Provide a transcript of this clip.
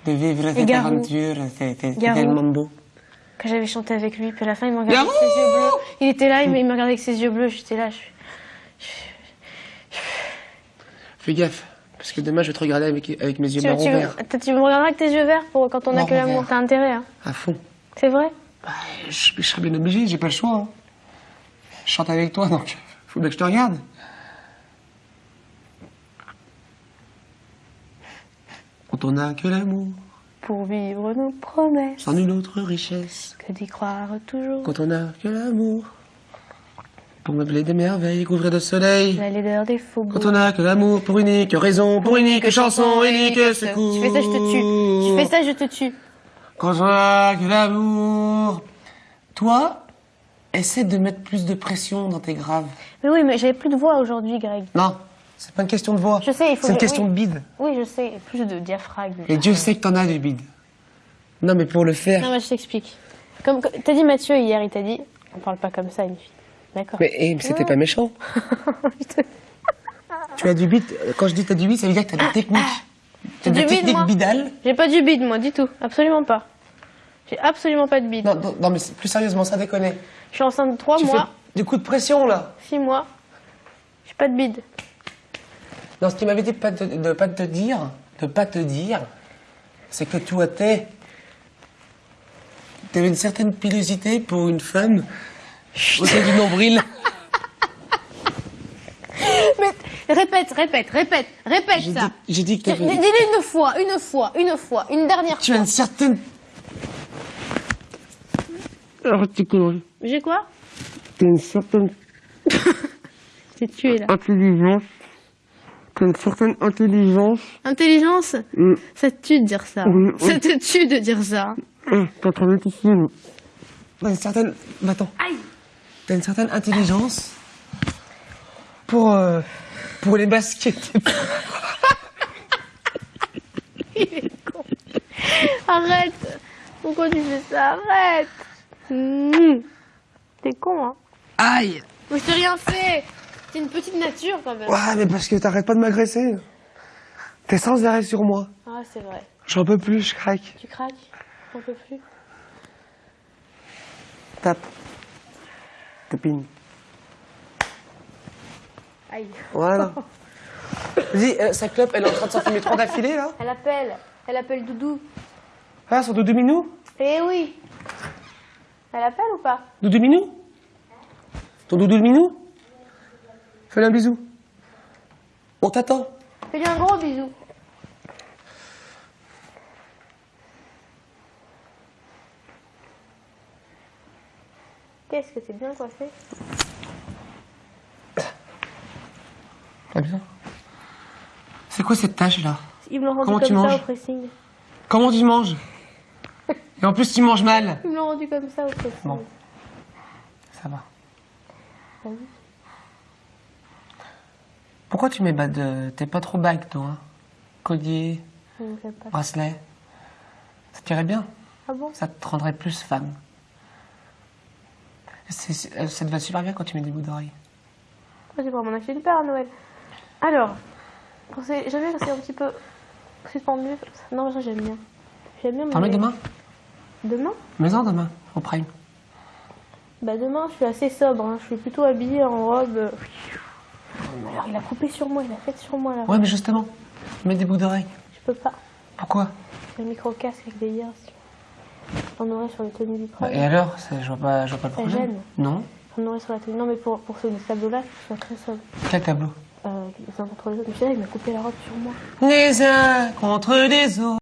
de vivre cette Garou. aventure. C'était Garou. tellement beau. Que j'avais chanté avec lui, puis à la fin, il me regardait avec ses yeux bleus. Il était là, il me regardait avec ses yeux bleus, j'étais là. Fais gaffe, parce que demain je vais te regarder avec mes yeux marron verts. Tu me regarderas avec tes yeux verts pour quand on a Marron que l'amour, vert. t'as intérêt, hein. À fond. C'est vrai? Bah, je serais bien obligé, j'ai pas le choix. Hein. Je chante avec toi, donc faut bien que je te regarde. Quand on n'a que l'amour, Pour vivre nos promesses, sans nulle autre richesse. que d'y croire toujours. Quand on n'a que l'amour, pour meubler des merveilles, couvrir de soleil. La laideur des faubourgs. Quand on n'a que l'amour, pour unique raison, pour unique chanson, unique secours. Tu fais ça, je te tue. Tu fais ça, je te tue. Quand on n'a que l'amour. Toi, essaie de mettre plus de pression dans tes graves. Mais oui, mais j'avais plus de voix aujourd'hui, Greg. Non, c'est pas une question de voix. Je sais, il faut C'est une que- question oui. de bide. Oui, je sais, plus de diaphragme. Et Dieu sait que t'en as du bide. Non, mais pour le faire. Non, mais je t'explique. Comme t'as dit Mathieu hier, il t'a dit, on parle pas comme ça à une fille. D'accord. Mais c'était pas méchant. Tu as du bide. Quand je dis t'as du bide, ça veut dire que t'as des techniques. T'as Du des bide, techniques moi. bidales. J'ai pas du bide, moi, du tout. Absolument pas. J'ai absolument pas de bide. Non, non, non, mais plus sérieusement, ça déconne. Je suis enceinte de 3 Tu mois, fais du coup de pression, là. 6 mois. J'ai pas de bide. Non, ce qu'il m'avait dit de pas te dire, c'est que toi, t'avais une certaine pilosité pour une femme au sein du nombril. Mais répète ça. J'ai dit que t'avais... Dis-le une fois, une dernière Tu as fois. une certaine... Arrête tes conneries. J'ai quoi? T'as une certaine T'es tué là. intelligence. T'as une certaine intelligence. Intelligence? Ça te tue de dire ça. Oui, oui. Ça te tue de dire ça. T'as trop bien ici, là. T'as une certaine... Attends. Aïe. T'as une certaine intelligence pour les baskets. Il est con. Arrête. Pourquoi tu fais ça? Arrête. T'es con, hein. Aïe! Mais je t'ai rien fait. T'es une petite nature quand même. Ouais, mais parce que t'arrêtes pas de m'agresser. T'es sans arrêt sur moi. Ah, c'est vrai. J'en peux plus, je craque. Tu craques? T'en peux plus? Tape. Tapine. Aïe. Voilà. Vas-y, sa clope, elle est en train de s'en fumer 3 d'affilée, là. Elle appelle Doudou. Ah, son Doudou Minou? Eh oui. Elle appelle ou pas? Doudou Minou? Ton Doudou Minou? Fais-le un bisou. On t'attend. Fais-lui un gros bisou. Qu'est-ce que c'est bien coiffé? Très bien. C'est quoi cette tâche, là? Ils me l'ont rendu Comment tu comme ça manges au pressing. Comment tu manges? Et en plus, tu manges mal. Ils me l'ont rendu comme ça au pressing. Bon. Ça va. Ah oui. Pourquoi tu mets t'es pas trop bague, toi, hein? Collier, Je ne sais pas. bracelet. Ça t'irait bien. Ah bon? Ça te rendrait plus femme. Ça te va super bien quand tu mets des boucles d'oreilles. Moi, j'ai vraiment m'en acheter une paire à Noël. Alors, jamais quand c'est un petit peu suspendu. Non, ça j'aime bien. J'aime bien. T'en mets mais- demain? Demain? Mets-en demain, au prime. Bah demain, je suis assez sobre. Hein. Je suis plutôt habillée en robe. Alors, il a coupé sur moi, il a fait sur moi là. Ouais, mais justement, mets des boucles d'oreilles. Je peux pas. Pourquoi? J'ai un micro-casque avec des ears. J'en aurais sur les tenues du Bah, prêt. et alors, je vois pas le Ça problème. gêne. Non. J'en aurais sur la tenue. Non, mais pour ce tableau-là, je suis très sobre. Quel tableau? Les uns contre les autres. Mais je sais, il m'a coupé la robe sur moi. Les uns contre les autres.